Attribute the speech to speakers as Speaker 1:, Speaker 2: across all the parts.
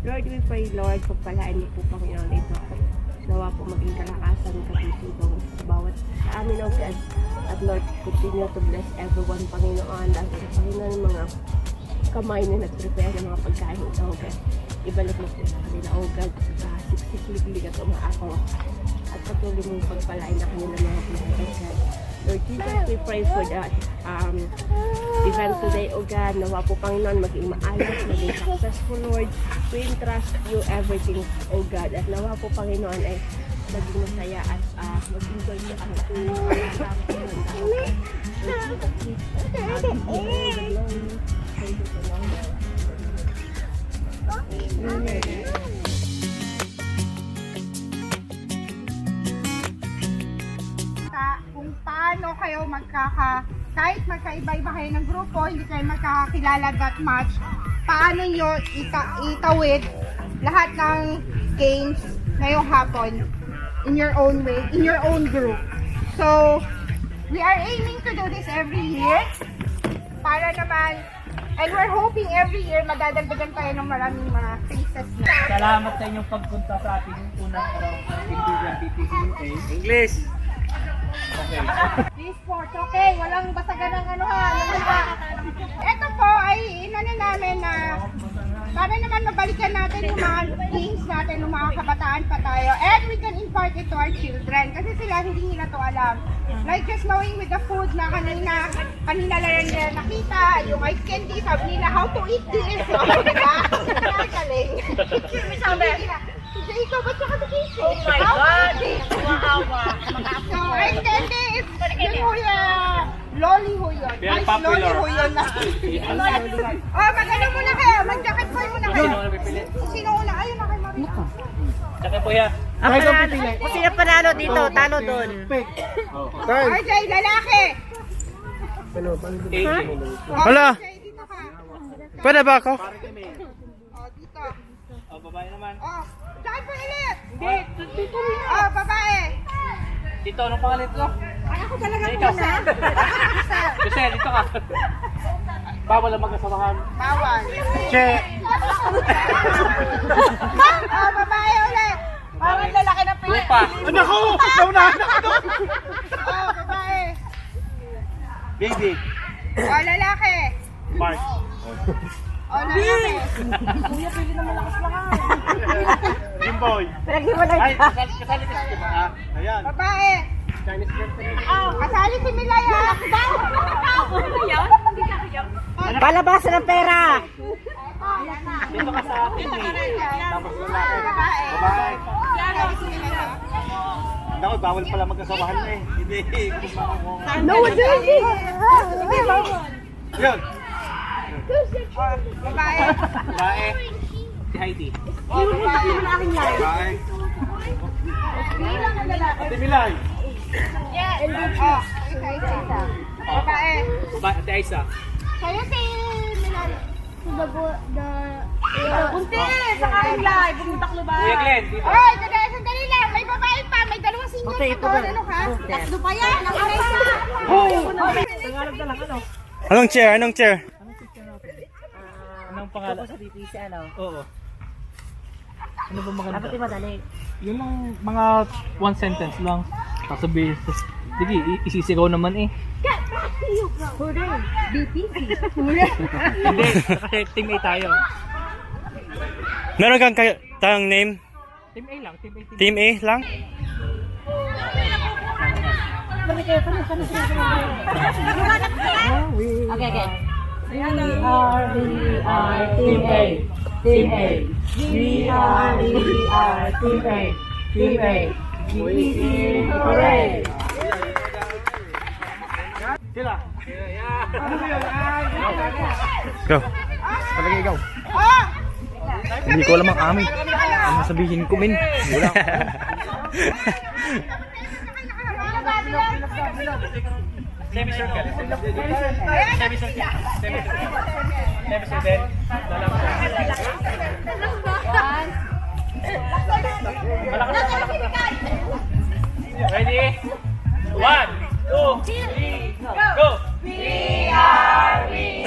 Speaker 1: Lord, we pray, Lord, pagpalaan niyo po, Panginoon, ito. Nawa po maging kalakasan, kapisigong sa bawat sa amin, O God. At Lord, continue to bless everyone, Panginoon. Dahil sa Panginoon, mga kamay na nag-prepare ng mga pagkain, O God. Ibalik mo po sa kanila, O God. Siksik-liglig at umaako. At patuloy mong pagpalain na kanila mga pinagkasal. Lord Jesus, we pray for that event today, O God. Nawa po, Panginoon, maging maalas, maging successful, Lord. We entrust you everything, O God. At nawa po, Panginoon, ay maging masaya at mag-enjoy mo ang
Speaker 2: kung paano kayo kahit magkaiba-iba kayo ng grupo, hindi kayo magkakakilala that much, paano nyo itawid lahat ng games ngayong hapon in your own way, in your own group. So, we are aiming to do this every year para naman, and we're hoping every year madadagdagan tayo ng maraming mga cases na.
Speaker 3: Salamat sa inyong pagpunta sa ating unang araw ng Indian PPCUA. English! Okay.
Speaker 2: These sports, okay, walang basagan ng ano ha. Ito po ay inano namin na para naman mabalikan natin yung mga things natin, yung mga kabataan pa tayo. And we can impart it to our children kasi sila hindi nila to alam. Like just knowing with the food na kanina lang nila nakita, yung ice candy, sabi nila how to eat this. So, diba? Nakagaling. Hindi, ikaw ba siya kasi? Oh my God! Maawa. So, ice candy is yun ho yan. Loli ho yun.
Speaker 3: Very
Speaker 2: Ice
Speaker 3: popular.
Speaker 2: loli ho yun. Oh, mag-ano muna kayo? Mag-jacket boy muna kayo.
Speaker 3: Sino na pipili?
Speaker 2: Sino una? Ayun na kay Marina.
Speaker 3: Tsaka po yan.
Speaker 4: Kung sino panalo dito, talo doon.
Speaker 2: RJ, lalaki!
Speaker 5: Wala.
Speaker 2: RJ, dito ka.
Speaker 5: Pwede ba ako?
Speaker 2: Oh, dito.
Speaker 3: Oh, babae naman.
Speaker 2: Oh, saan po ulit? Dito. Oh, babae.
Speaker 3: Dito, anong pangalan ko?
Speaker 2: Ako talaga
Speaker 3: Ikaw.
Speaker 2: isa.
Speaker 3: Kasi, dito ka. Bawal ang magkasamahan.
Speaker 2: Bawal.
Speaker 5: Che.
Speaker 2: Oh, babae ulit. Parang lalaki na pili.
Speaker 3: Lupa.
Speaker 5: Anak ko! Naunahan ako doon!
Speaker 2: Oh, babae.
Speaker 3: Baby.
Speaker 2: Oh, lalaki.
Speaker 3: March.
Speaker 2: Oh, lalaki.
Speaker 3: Jimboy. Ay, kasali ka sa ayan.
Speaker 2: Babae. Oh, kasali si Milaya.
Speaker 4: Palabasan ng pera!
Speaker 3: Dito ka sa atin eh. Tapos lalaki.
Speaker 2: Babae.
Speaker 3: Babae.
Speaker 2: Kasali si Milaya.
Speaker 3: Naku, bawal pala magkasawahan na eh. Hindi.
Speaker 2: No, hindi.
Speaker 3: Yun.
Speaker 2: Babae.
Speaker 3: Babae. Si Heidi.
Speaker 2: Oh, babae.
Speaker 3: Babae. Ate Milay.
Speaker 2: Oh, isa. Babae.
Speaker 3: Babae. Ate Aisa.
Speaker 2: Sa'yo si Milaya. Kunti, sa karing live. Bumutaklo ba?
Speaker 3: Kuya Glenn. Dito.
Speaker 2: Oy, sandali lang. May babae pa. May dalawang senior
Speaker 4: Okay,
Speaker 2: na
Speaker 4: ito
Speaker 2: doon.
Speaker 4: na.
Speaker 2: Ano ka?
Speaker 4: Okay.
Speaker 2: Tatlo pa yan. Ang isa.
Speaker 5: Anong chair? Anong chair?
Speaker 3: Anong pangalan?
Speaker 4: Sa PPC, ano?
Speaker 3: Oo. Ano ba maganda?
Speaker 4: Dapat yung madali.
Speaker 3: Yung lang mga one sentence lang. Sasabihin. Sige, isisigaw naman eh. Hindi, kasi team A tayo.
Speaker 5: Meron kang tayong name?
Speaker 3: Team A lang, team A.
Speaker 5: Team A lang?
Speaker 4: Okay, okay.
Speaker 3: Team A. Team A.
Speaker 4: We are Team A. Team A. Hooray!
Speaker 3: Sila.
Speaker 5: Go. Talaga ikaw.
Speaker 2: Oh!
Speaker 5: Hindi ko alam ang amin. Ano sabihin ko, min? Wala.
Speaker 3: Semicircle. Semicircle. Semicircle. Ready? 1, 2, 3, go! We are Team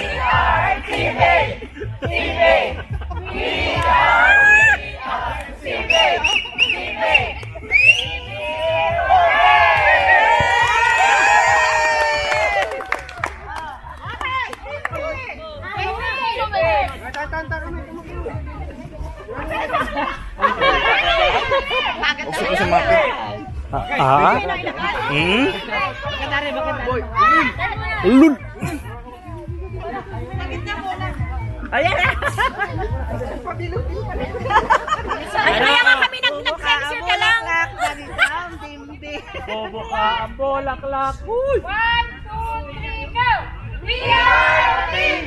Speaker 3: A! Team A! We are
Speaker 5: Hmm? Ulul.
Speaker 4: Ay, kaya nga kami nag-censor ka lang.
Speaker 3: Bobo ka, ang bolaklak. Uy!
Speaker 4: 1, 2, 3, go! We are TV!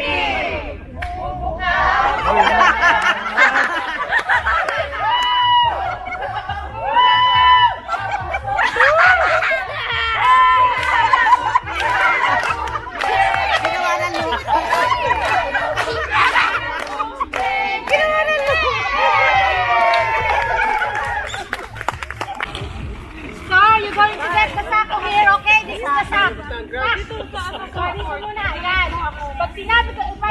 Speaker 4: So, you're going to get the sack over here, okay? This is the sack. Dito muna, ayan. Pag sinabi ko, if I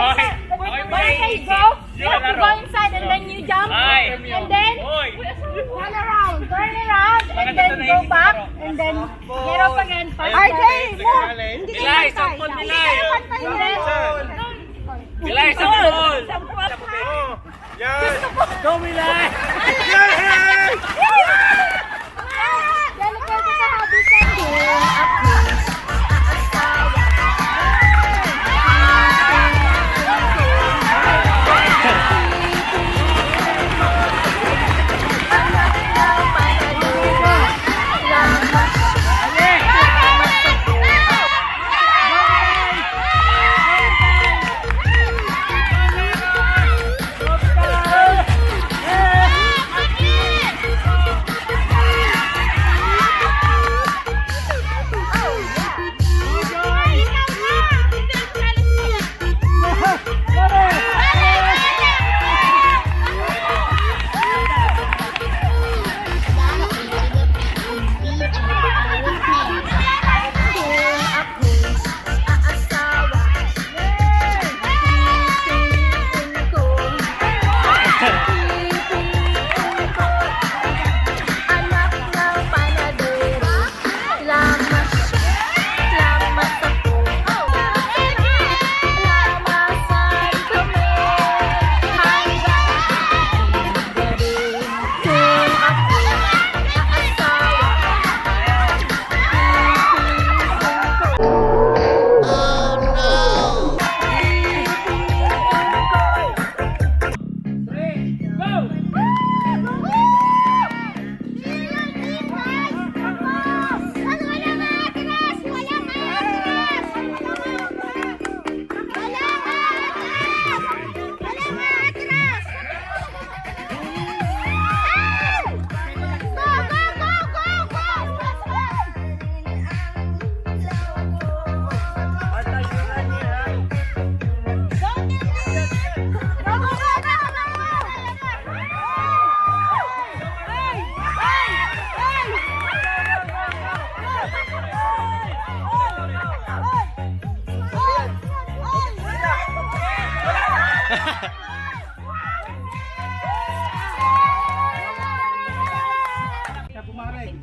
Speaker 4: say go, you have to go inside and then you jump. And then, turn around, and then go back, and then get up again. RJ, move! Hindi kayo pantay. Hindi kayo pantay.
Speaker 3: Bilay, sampol! Go, Bilay!
Speaker 4: Delikado sa habitat.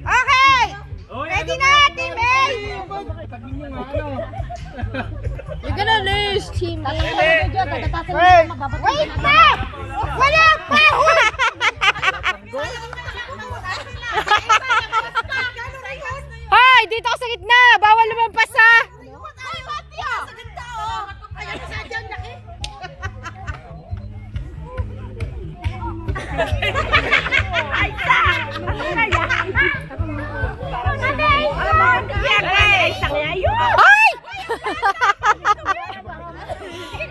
Speaker 2: Okay! Ready na, Team A!
Speaker 4: You're gonna lose, team.
Speaker 2: Wait pa! Wala pa!
Speaker 4: Hoy, dito ako sa gitna. Bawal lumampas ha. Ay!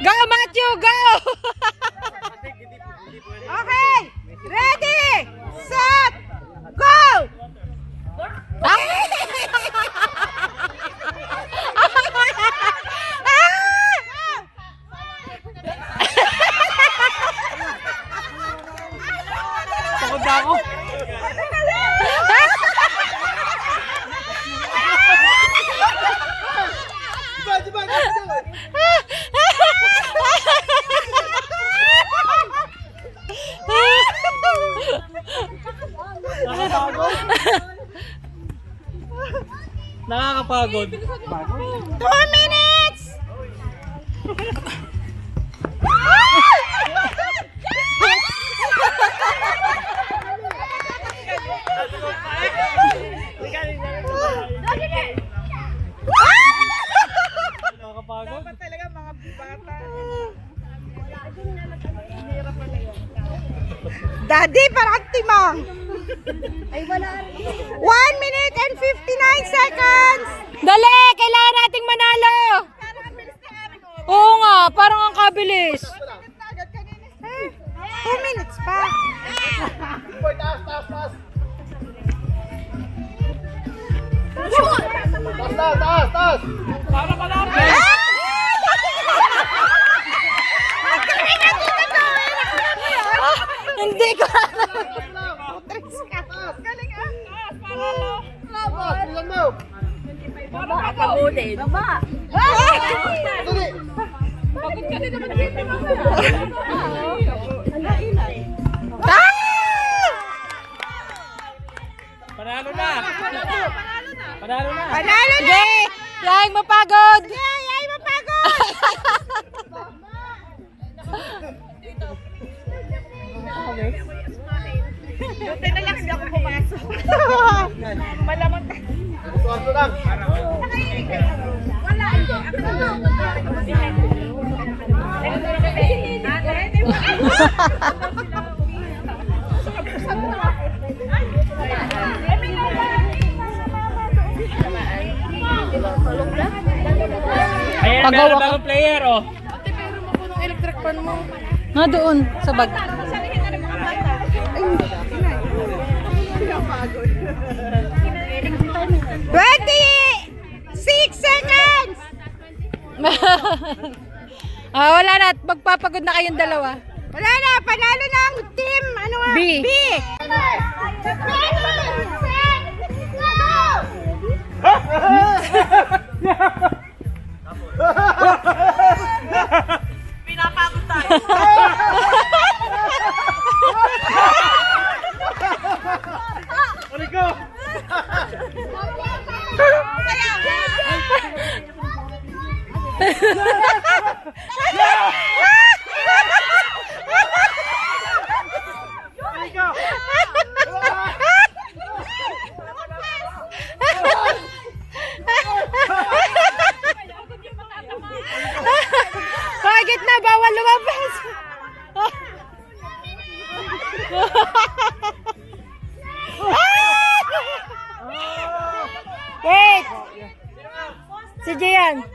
Speaker 4: Go mga tiyo, go!
Speaker 2: Okay! Ready! Set! Go!
Speaker 3: Takot na ako. Nakakapagod.
Speaker 2: 2 minutes! Di, parang timang.
Speaker 1: Ay, wala.
Speaker 2: 1 minute and 59 seconds.
Speaker 4: Dali! Kailangan nating manalo! Oo nga, parang ang kabilis.
Speaker 2: 2 minutes pa.
Speaker 4: Hindi ko.
Speaker 1: Kapagudin. Baba.
Speaker 3: Panalo na! Panalo na!
Speaker 2: Panalo na.
Speaker 4: Sige! Yaing mapagod!
Speaker 2: Ay, mapagod. Buti na lang hindi ako pumasok. Malamang. Wala.
Speaker 3: Ayan, meron bagong player, oh.
Speaker 4: Na doon, sa bag.
Speaker 2: Seconds!
Speaker 4: Wala na. Magpapagod na kayong dalawa.
Speaker 2: Wala na, panalo ng team, ano nga?
Speaker 4: B.
Speaker 1: Pinapagod tayo.
Speaker 4: Bakit na? Bawal lumabas. Wait! Si Jian.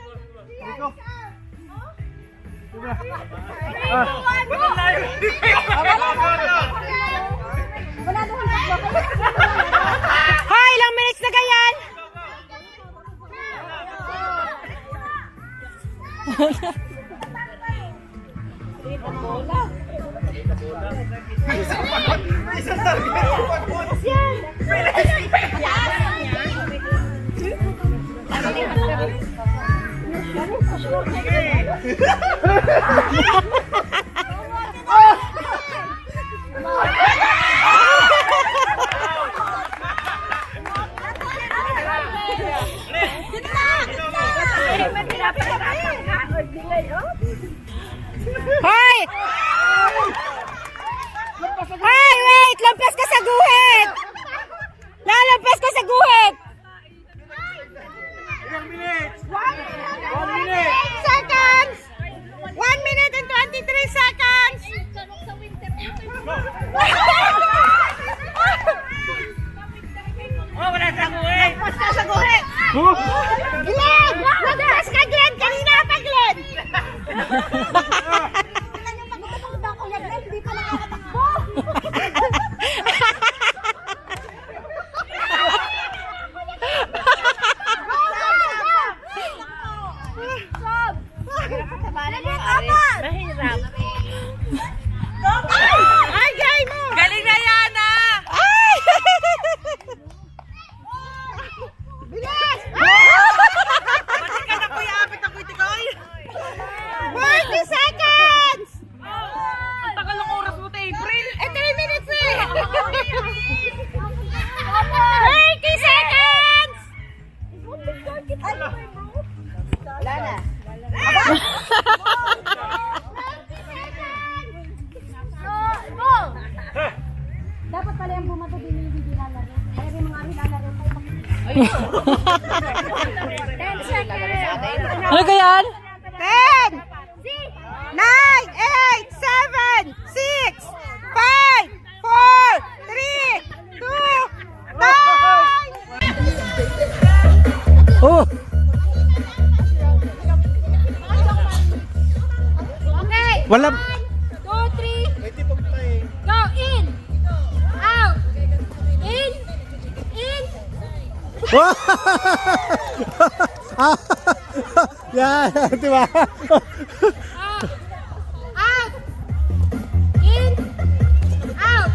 Speaker 4: Hoy, ilang minutes na ganyan? Hoy! Hoy, wait! Lampas ka sa guhit! Lalampas ka sa guhit!
Speaker 2: 1 minute! Seconds! 1 minute and 23 seconds!
Speaker 3: Oh, wala sa kuwet!
Speaker 2: Basta sa guhit! Glenn! Magpas ka, Glenn! Kanina pa, Glenn! Hindi pa nakakatakbo!
Speaker 1: Mahirap.
Speaker 2: Ay, gay mo!
Speaker 1: Galing na yan, ah!
Speaker 2: Ay! Bilis!
Speaker 1: Pati ka na po yung apit na pitikoy.
Speaker 2: 40 seconds!
Speaker 1: Ang tagal ng oras mo, April.
Speaker 2: 3 minutes eh! 30 seconds! Wala na.
Speaker 4: Dapat pala yung bumato din yung hindi lalaro. Kaya rin mga lalaro. 10 seconds! Ano ganyan?
Speaker 2: 10, 9, 8, 7, 6, 5, 4,
Speaker 5: Wala.
Speaker 4: 1, 2, 3. Go, in. Out. In. In.
Speaker 5: Yan, di ba?
Speaker 4: Out. In. Out.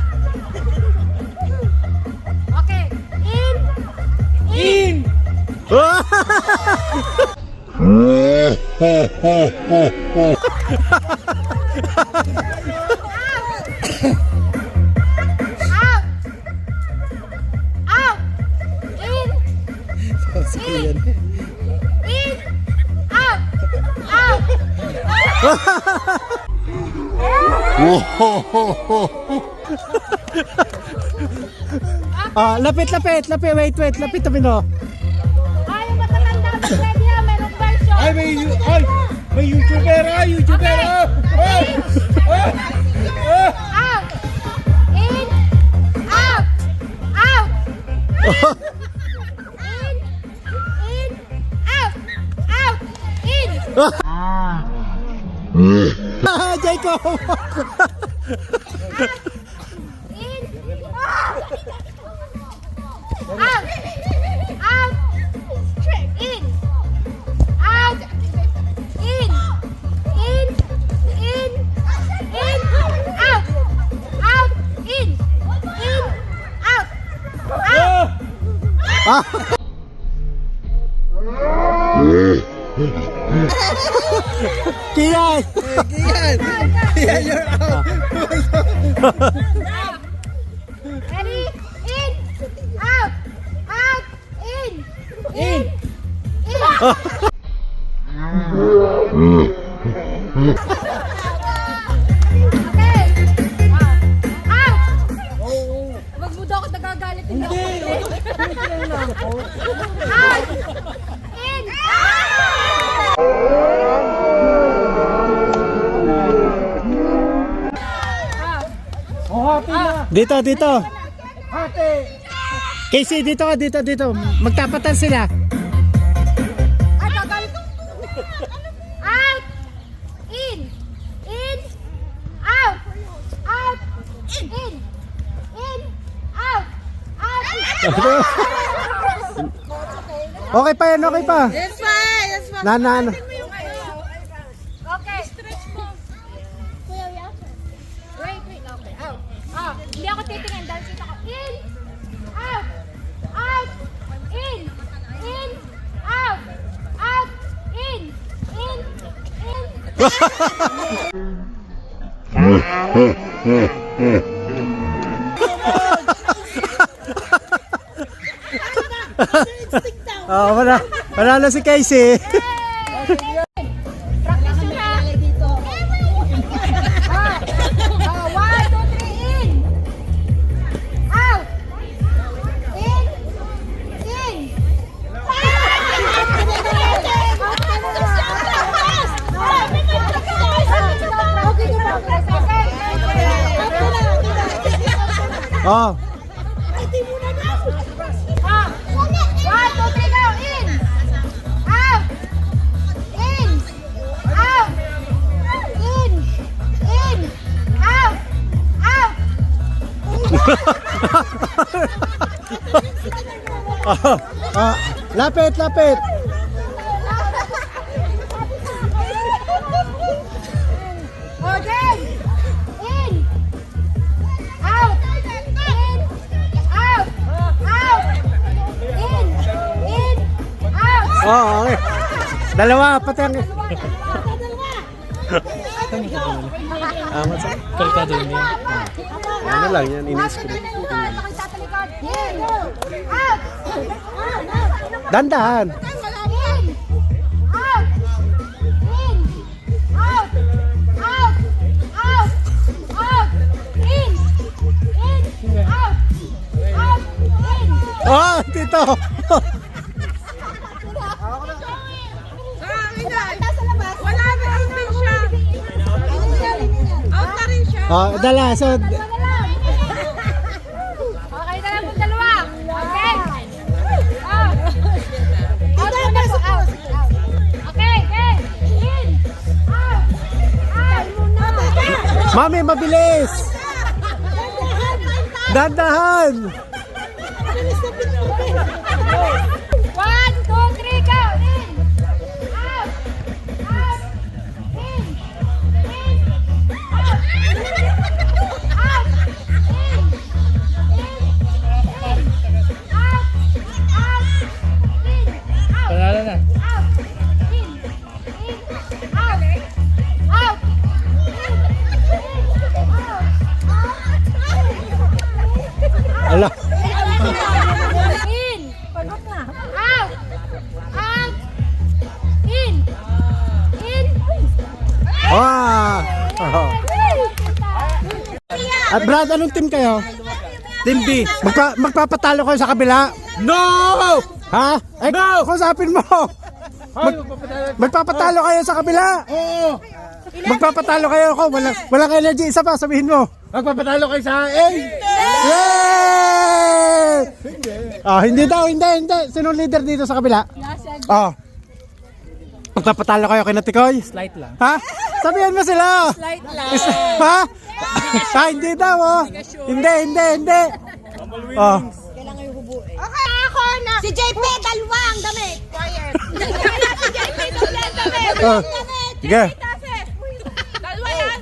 Speaker 4: Okay. In. In. Out. Out. In. In. In. Out. Out.
Speaker 5: Lapit. Wait. Lapit tabi no.
Speaker 4: Ay, yung matatanda ba pwede yan? Merong version.
Speaker 3: May YouTuber ah!
Speaker 4: Out. In. Out. Out. In. In. Out. Out. In.
Speaker 5: Jacob!
Speaker 4: In. Out. Out. In. Out. In. In. In. In. Out. Out. In. In. Out. Out.
Speaker 5: Kian, you're out.
Speaker 4: Ready? In. Out. Out. In. In. In. Okay. Out. Wag mo daw ako nagagalit. Hindi. Out. In.
Speaker 5: Dito. Casey, dito. Magtapatan sila.
Speaker 4: Ay, gagalit. Out. In. In. Out. Out. In. In. Out. Out.
Speaker 5: Okay pa yan.
Speaker 2: That's fine.
Speaker 5: Nana.
Speaker 4: Okay. Stretch mo. Kuya, wait. Okay. Out. Hindi ako titingin dahil kita ko. In. Out. Out. In. In. Out. Out. In. In. In.
Speaker 5: Panalo si Casey.
Speaker 4: Practice nyo na. 1, 2, 3, in. Out. In. In.
Speaker 5: Oh.
Speaker 4: 1, 2, 3, go. In. Out. In. Out. In. In. Out. Out.
Speaker 5: Lapit.
Speaker 4: Again. In. Out. In. Out. Out. In. In. Out.
Speaker 5: Oh, okay. Dalawa, pati ang... Kalkado yun yan. Ano lang yan, in-screen.
Speaker 4: In. Out.
Speaker 5: Dandahan.
Speaker 4: In. Out. In. Out. Out. Out. Out. In. In. Out. Out. In.
Speaker 5: Oh, dito.
Speaker 2: Wala na din siya. Out na rin siya.
Speaker 5: Oh, dala. So,
Speaker 4: Okay na lang po dalawa. Okay. Out. Out muna po. Out. Okay. Okay. In. Out. Out.
Speaker 6: Mami, mabilis! Dandahan!
Speaker 4: 1, 2, 3, go! In! Out! Out! In! In! Out! Out! In! In! Out! Out! In! Out!
Speaker 3: Panalo na.
Speaker 4: Out! In! In! Out! Out!
Speaker 6: Ala.
Speaker 4: In! Pagod na. Out! Out! In! In!
Speaker 6: Ah! At Brad, anong team kayo? Team B. Magpapatalo kayo sa kabila? No! Ha? Eh, no! Kusapin mo! Magpapatalo kayo sa kabila? Oo! Magpapatalo kayo ako. Walang energy. Isa pa, sabihin mo. Magpapatalo kayo sa akin? Yay! Hindi daw, hindi. Sino leader dito sa kabila? Magpapatalo kayo kay Natikoy?
Speaker 3: Slight lang.
Speaker 6: Ha? Sabihan mo sila!
Speaker 4: Light lang.
Speaker 6: Ha? Hindi daw, oh. Hindi. Oh.
Speaker 2: Okay, ako na.
Speaker 4: Si JP, dalawang damit.
Speaker 2: Quiet.
Speaker 4: Si JP, dalawang damit.
Speaker 6: Oh. Sige.
Speaker 4: Dalawa yan.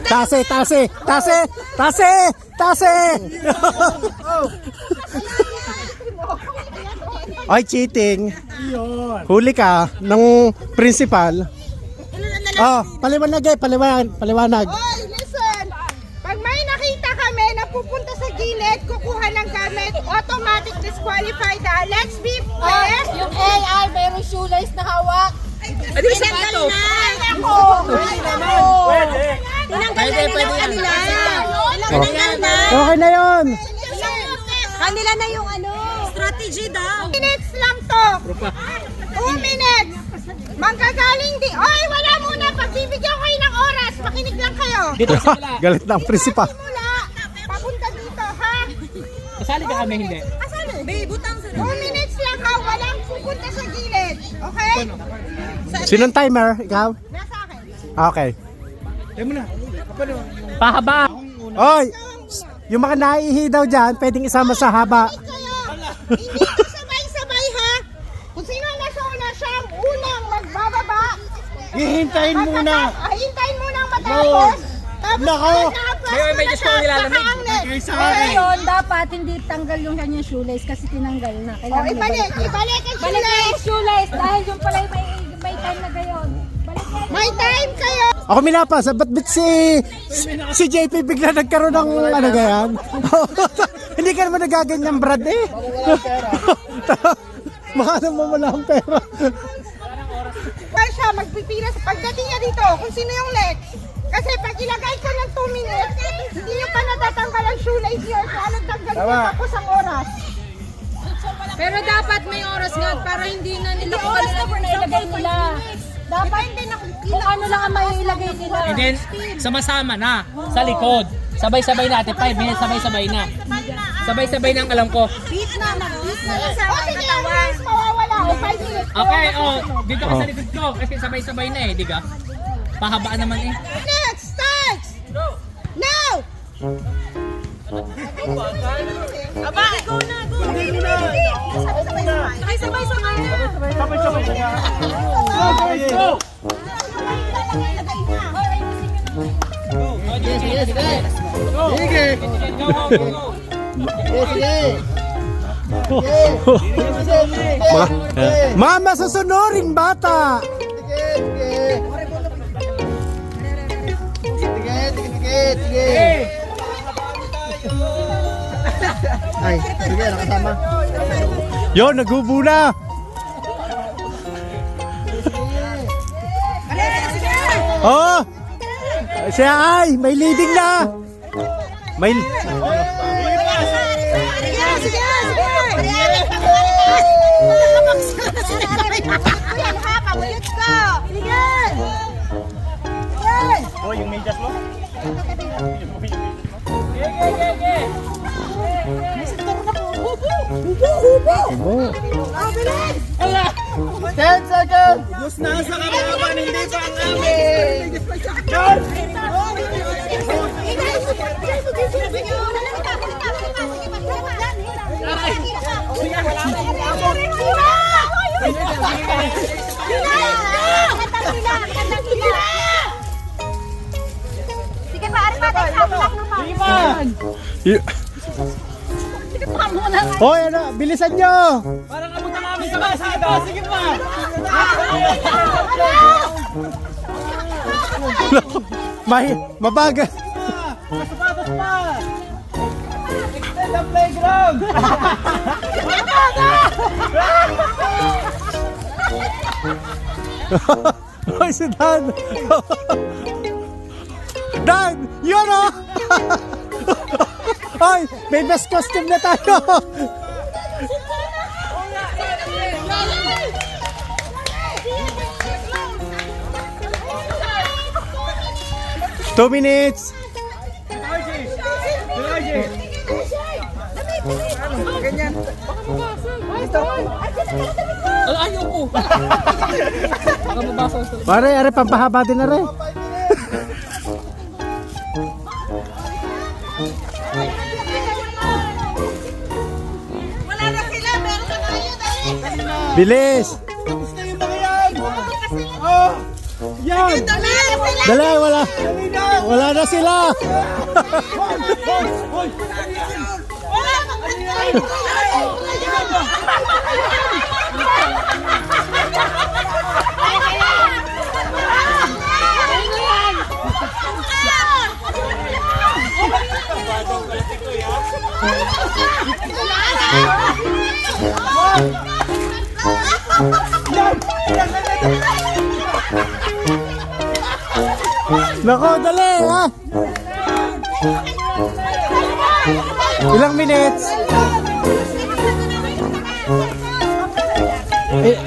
Speaker 6: Tase! Ay, cheating. Huli ka ng principal. Paliwanag.
Speaker 2: Oy, listen. Pag may nakita kami na pupunta sa gilid, kukuha ng gamit, automatic disqualified ha. Let's be fair.
Speaker 4: Yung AI, mayroong shoelace na hawak.
Speaker 2: Hindi sapatos. Ako.
Speaker 3: Pwede.
Speaker 2: Tinanggal na nila kanila.
Speaker 6: Okay na yun.
Speaker 2: Kanila na yung ano. Strategy daw. 2 minutes lang to. 2 minutes. Manggagaling di. Oy, wala muna. Pagbibigyan ko kayo ng oras. Makinig lang kayo.
Speaker 6: Galit na ang principal.
Speaker 2: Mula. Papunta dito, ha?
Speaker 3: Kasali ka kami, hindi.
Speaker 2: Babe, butang sa 2 minutes lang ha. Walang pupunta sa gilid. Okay?
Speaker 6: Sinong timer? Ikaw?
Speaker 2: Nasa akin.
Speaker 6: Okay.
Speaker 3: Pahaba.
Speaker 6: Oy! Yung mga naihi daw dyan, pwedeng isama sa haba.
Speaker 2: Kayo. Hindi ko sabay-sabay ha. Kung sino nasa una siya ang unang magbababa.
Speaker 6: Hihintayin muna.
Speaker 2: Hintayin muna ang matapos. Tapos
Speaker 6: Nako.
Speaker 3: May Diyos ko nilalamig.
Speaker 4: Ngayon, dapat hindi tanggal yung kanyang shoelace kasi tinanggal na.
Speaker 2: O,
Speaker 4: Kailangan
Speaker 2: ibalik ang
Speaker 4: Balik na
Speaker 2: shoelace.
Speaker 4: yung shoelace dahil yung pala may time na gayon. Balik na.
Speaker 2: May time kayo.
Speaker 6: Ako minapas, ba't si JP bigla nagkaroon ng ano ganyan? Hindi ka naman nagaganyan, Brad eh. Baka naman wala ang pera.
Speaker 2: Kaya siya magpipila sa pagdating niya dito kung sino yung next. Kasi pag ilagay ko ng 2 minutes, hindi nyo pa natatanggal ang shoelace niyo. Kung anong tanggal niyo tapos ang oras.
Speaker 4: Pero dapat may oras nga para hindi na nila kung ano lang yung nailagay nila. Dapat hindi na kung ano lang ang mailagay nila.
Speaker 3: And then, sama-sama na. Sa likod. Sabay-sabay natin. 5 minutes, sabay-sabay na. Sabay-sabay na ang alam ko.
Speaker 2: Beat na lang sa sige, ang minutes mawawala. O 5 minutes.
Speaker 3: Okay, dito ka sa likod ko. Kasi sabay-sabay na eh, di ka? Pahabaan naman eh.
Speaker 2: Next starts! Now! Aba! Go na! Sabay-sabay na!
Speaker 6: Mama, susunurin bata!
Speaker 5: Ay, sige, nakasama.
Speaker 6: Yo, naghubo na! Oh! Siya ay, may leading na! May...
Speaker 2: Sige! Sige! Yan ha, pamulot ko! Sige!
Speaker 5: Oh, yung medyas mo?
Speaker 6: Oh. 10 seconds!
Speaker 3: Bus na sa kalaban, hindi pa ang amin!
Speaker 4: Sige pa, arin natin sa
Speaker 6: Hoy, ano? Bilisan nyo!
Speaker 3: Parang kamunta namin sa kasada! Sige pa!
Speaker 6: Mabagal.
Speaker 3: Pasapatos pa! Extend the playground!
Speaker 6: Hoy, si Dan! Dan! Yun o! Hoy, may best costume na tayo! Two minutes! Pare, are pampahaba din na rin.
Speaker 4: Wala na sila, meron na tayo dali.
Speaker 6: Bilis!
Speaker 3: Gusto yung mga yan! Oh! Yan!
Speaker 4: Dali na sila.
Speaker 6: Dali, wala. Wala na sila.
Speaker 3: Hoy!
Speaker 6: Nako, dali ha. Ilang minutes?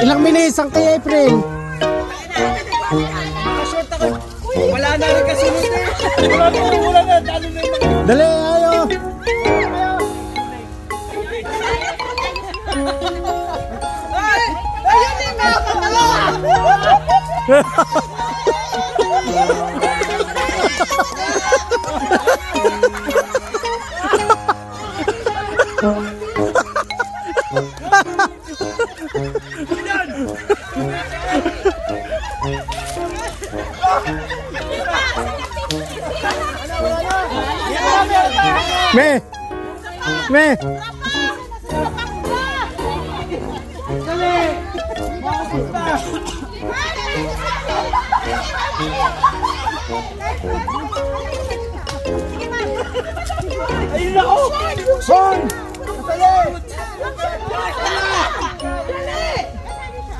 Speaker 6: Ilang minutes ang kay April?
Speaker 3: Wala na rin kasunod eh! Wala na! Dali na yung mga...
Speaker 6: Dali, ayo.
Speaker 2: Ayun din mga kapalo!
Speaker 6: Me. Me.
Speaker 3: Ayun na ako! Son! Kasali!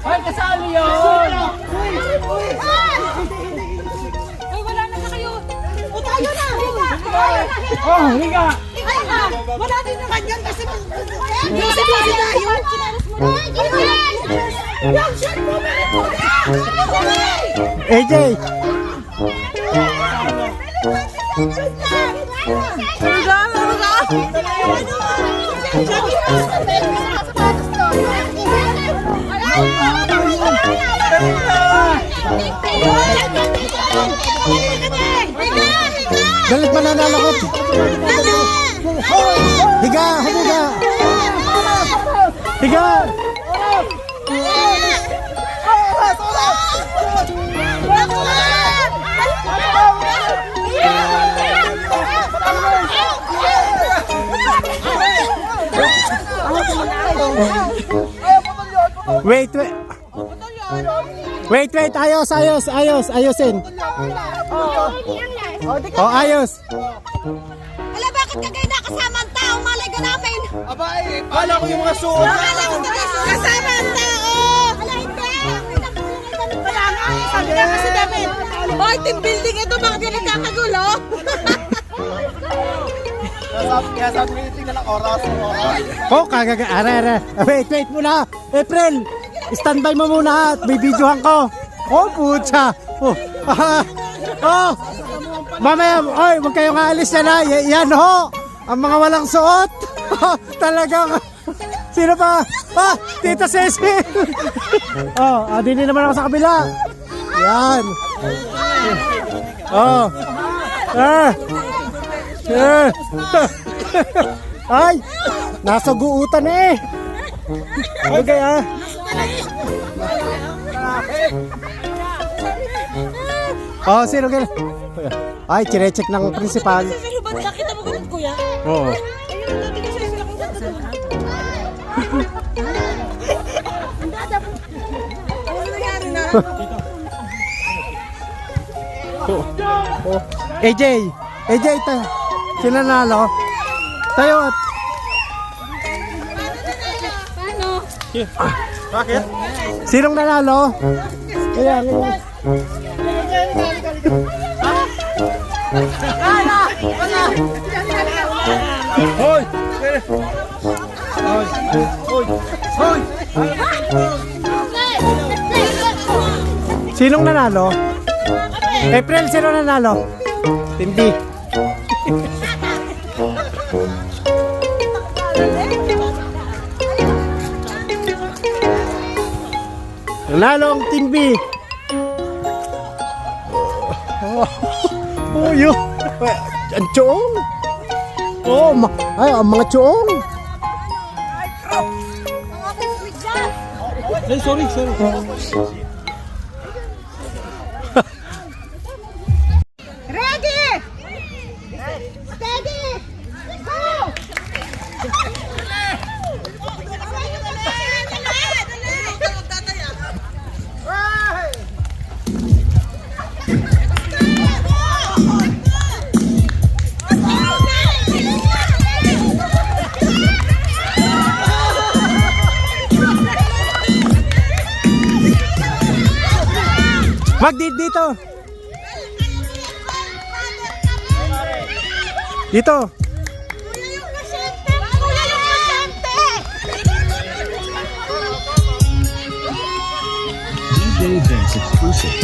Speaker 3: Ay, kasali yun!
Speaker 4: Ay, wala na kayo. O, tayo na.
Speaker 3: Oh, higa!
Speaker 4: Ay, wala din naman yan kasi yung sabihin tayo. Yung shot mo,
Speaker 6: AJ. Galit mananalakot. Higa, higa. Higa. Wait, wait. Wait, ayosin. Oh, ayos.
Speaker 4: Ala, bakit ka kayo nakasama ang tao? Malay ka namin.
Speaker 3: Abay, kala ko yung mga suot!
Speaker 4: Kasama ang tao. Ala, hindi. Wala nga. Sabi na kasi namin. Hoy, team building ito. Mga di nagkakagulo.
Speaker 3: Kaya sabi ko yung tingnan ng oras.
Speaker 6: Oh, are. Wait muna. April, standby mo muna ha. May videohan ko. Oh, putya. Oh. Mamaya, oy, huwag kayong aalis yan ha. Yan ho. Ang mga walang suot. Talagang Sino pa? Ah, Tita Cecil! Oh, dini naman ako sa kabila. Yan. Oh. Ay, nasa guutan eh. Okay ah. Oh, sino ka? Ay, chinecheck ng principal.
Speaker 4: Pero ba't nakita mo ganun, kuya?
Speaker 6: Oo.
Speaker 4: Ayun, dati kasi sila kung ganda doon. Ano nangyari na?
Speaker 6: AJ, sila nalo. Tayo at...
Speaker 4: Paano?
Speaker 6: Bakit? Sinong nanalo? Ayan. Hoy! Sinong nanalo? April, sino nanalo? Hindi. Nanalo ang Team B. Oh, yun. Ang tsuong. Oh, ang mga tsuong. Ay, sorry.
Speaker 2: Ready! Steady! Go!
Speaker 6: Dito. Dito.
Speaker 4: Kuya yung pasyente! Kuya yung pasyente!
Speaker 5: DJ Vince exclusive.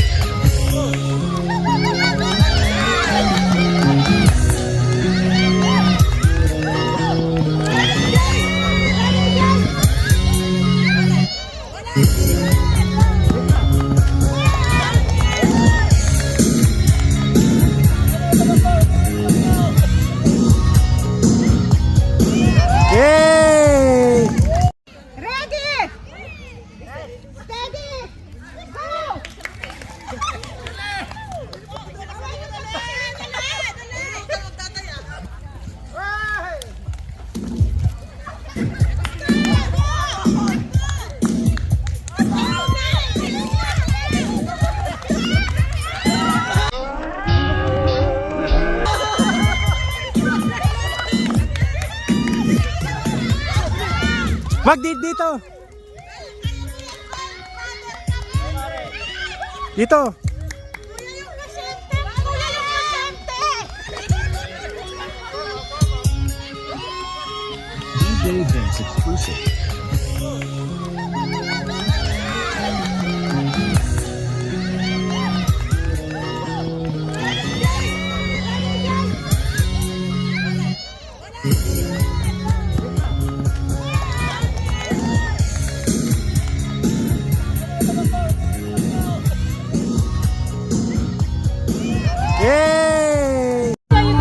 Speaker 6: Yay!
Speaker 2: Ready! Steady! Go!
Speaker 6: Dito. Dito.
Speaker 4: Kuya yung pasyente! Kuya yung pasyente!
Speaker 5: DJ Vince exclusive.
Speaker 6: Yay!
Speaker 2: Ready!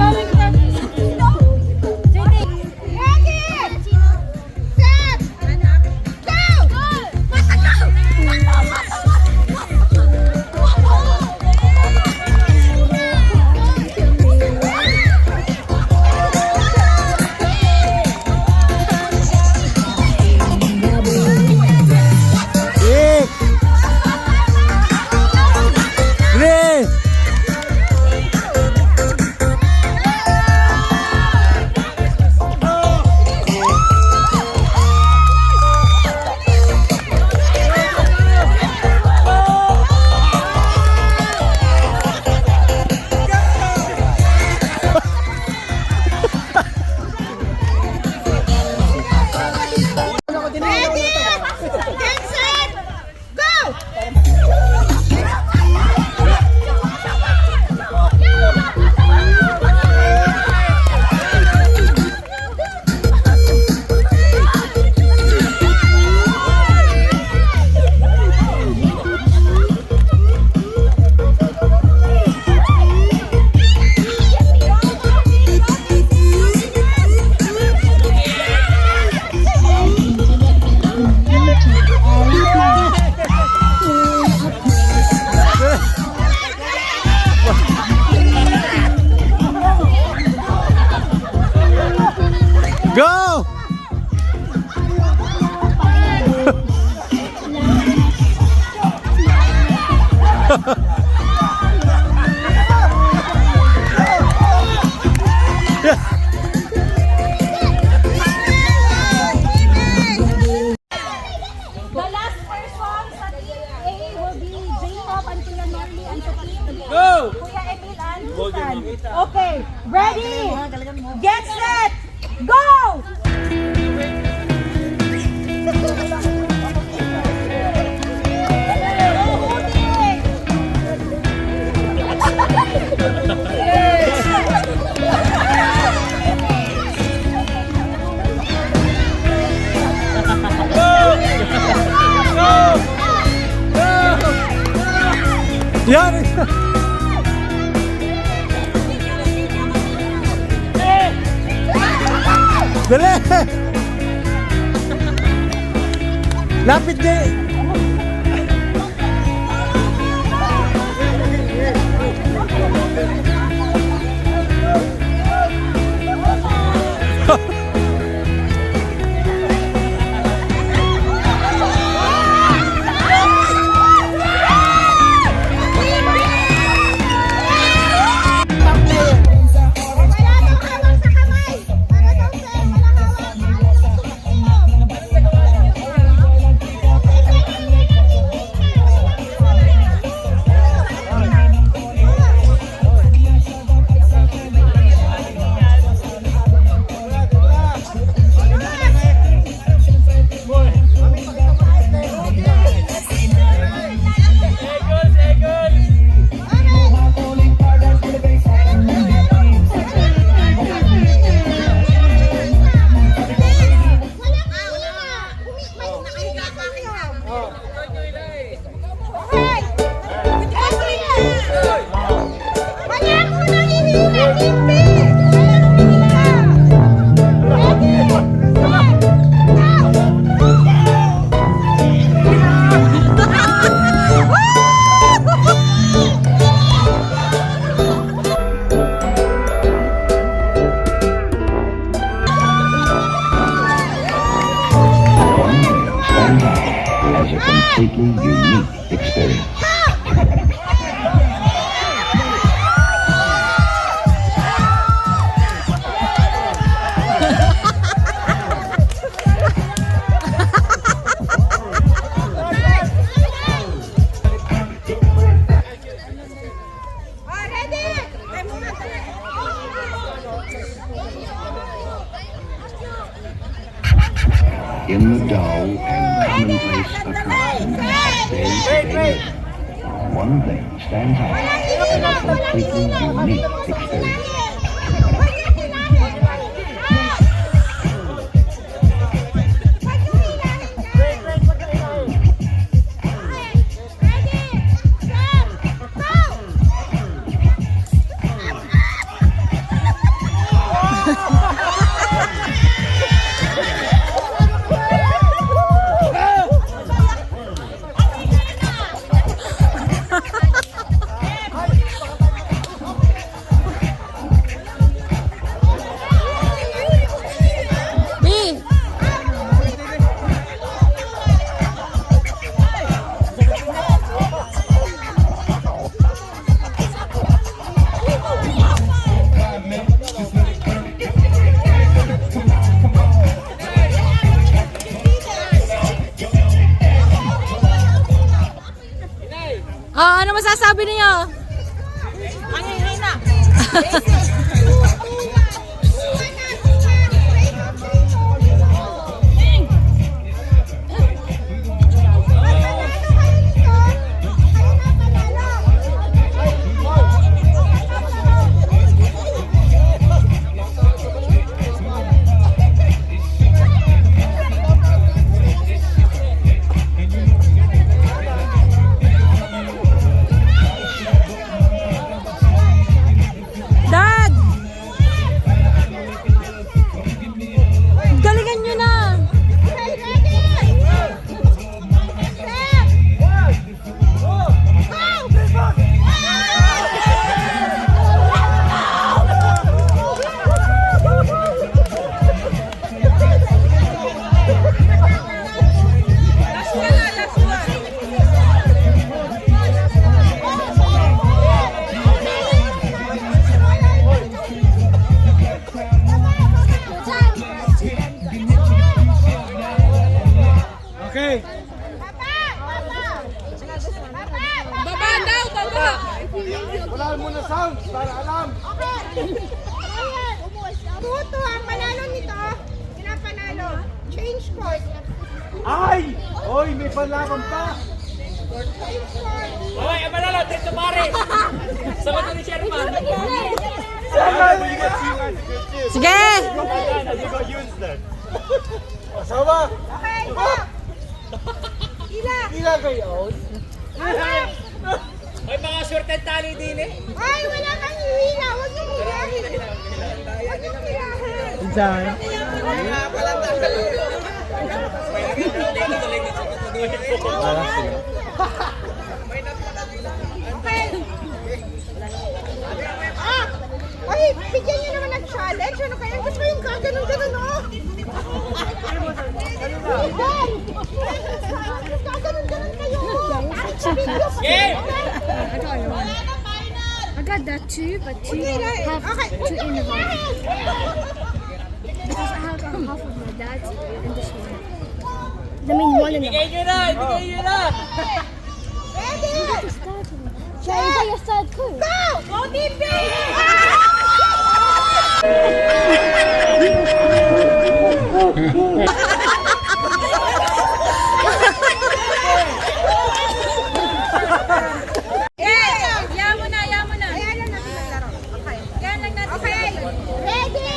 Speaker 2: Set!
Speaker 4: Ready? Get set! Go!
Speaker 6: Yan! Dali! Lapit di!
Speaker 7: As a completely unique experience. In the dull and commonplace occurrences of day-to-day living, one thing stands out as a completely unique experience.
Speaker 8: Ano masasabi niyo?
Speaker 4: Ang hihina.
Speaker 8: Dad!
Speaker 6: Laban pa.
Speaker 3: Okay, Manalo, dito pare. Sagot ni Sherman.
Speaker 8: Sige!
Speaker 6: Asawa.
Speaker 2: Okay, go!
Speaker 6: Ila kayo.
Speaker 3: May mga swerte tali din eh.
Speaker 2: Ay, wala kang hihila. Huwag niyo hilahin. Huwag niyo hilahin.
Speaker 6: Diyan.
Speaker 2: Okay. Ay, bigyan niyo naman ng challenge. Ano kaya? Gusto ko yung gaganon-ganon, oh. Bigyan! Gaganon-ganon kayo. Video pa.
Speaker 3: Game!
Speaker 4: I got that too, but two
Speaker 2: Okay.
Speaker 4: two in the half. Because I have half of my dad's and this one. I mean one in the half.
Speaker 3: Ibigay nyo na, ibigay nyo na.
Speaker 2: Ready?
Speaker 4: Shall I buy your third coat?
Speaker 2: Go! Go, DP!
Speaker 8: Yan mo na, yan mo na.
Speaker 2: Ayan lang natin ang laro. Okay.
Speaker 8: Yan lang natin.
Speaker 2: Okay. Ready?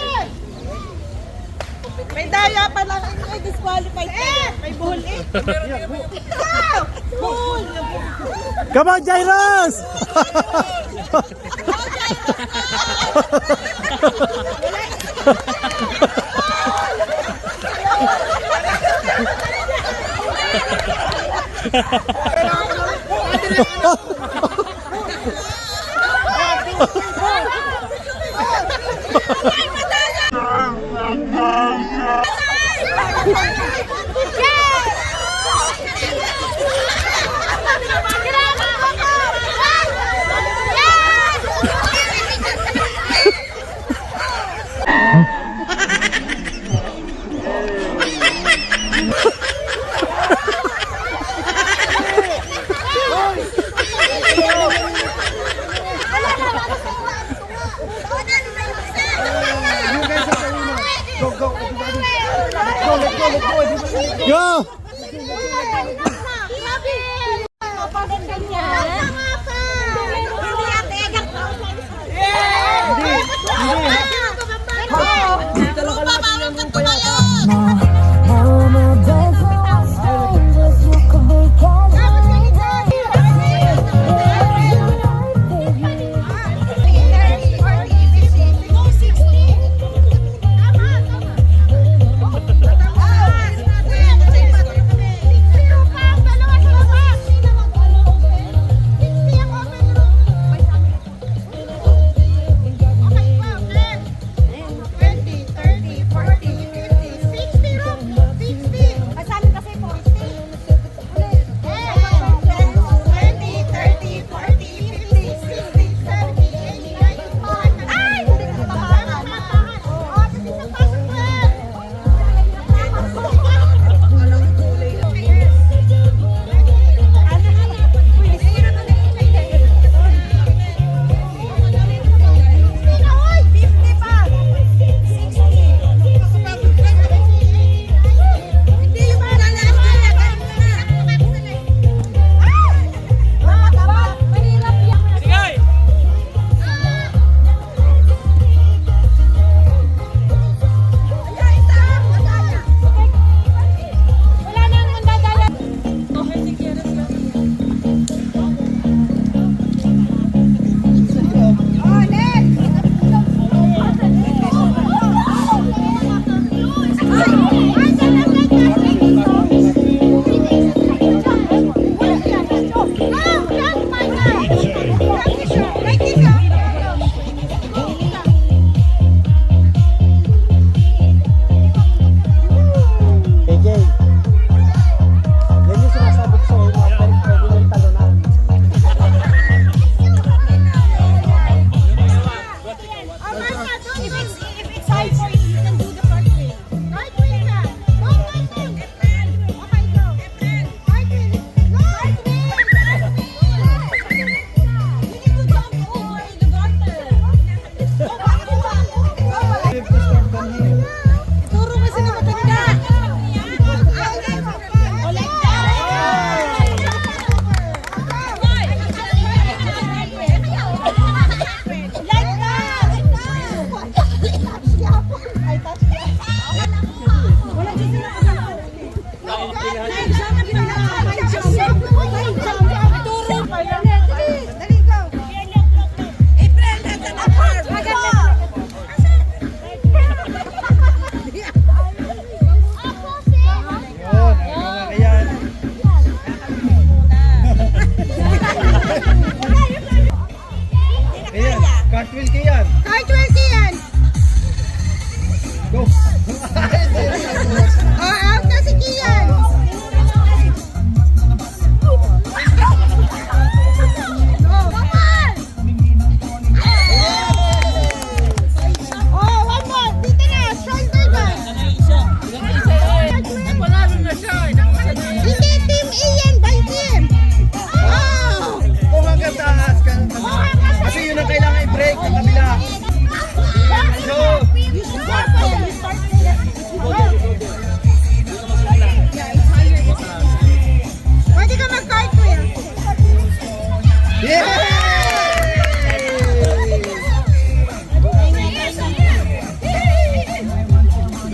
Speaker 9: May daya pa lang ay disqualified ka. May buhol eh.
Speaker 6: Come on, Jairus! Go!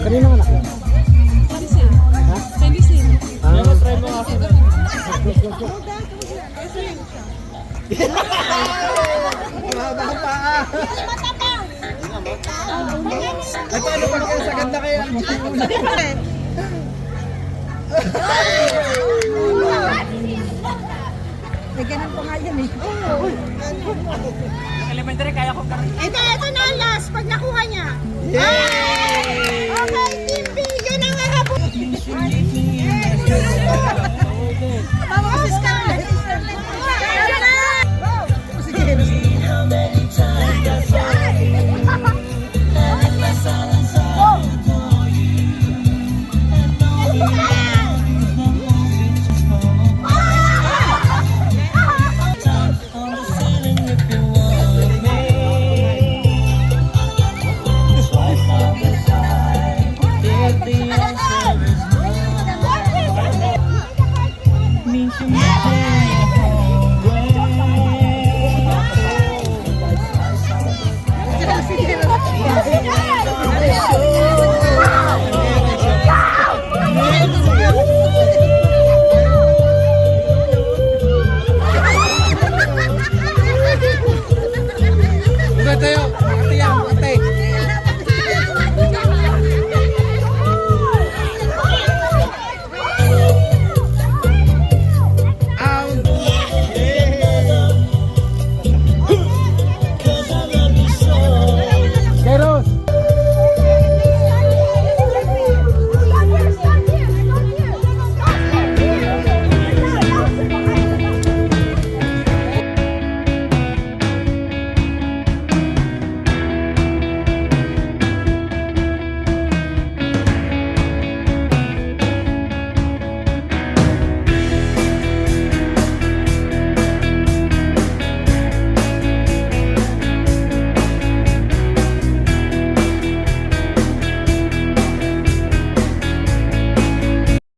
Speaker 6: Kanino anak mo? Ha? Ah.
Speaker 3: Try mo ako. Mahaba pa. Ay, paano pag sa ganda kaya?
Speaker 9: May ganun pa nga yan eh.
Speaker 3: Elementary kaya ko karoon.
Speaker 2: Ito na ang last pag nakuha niya.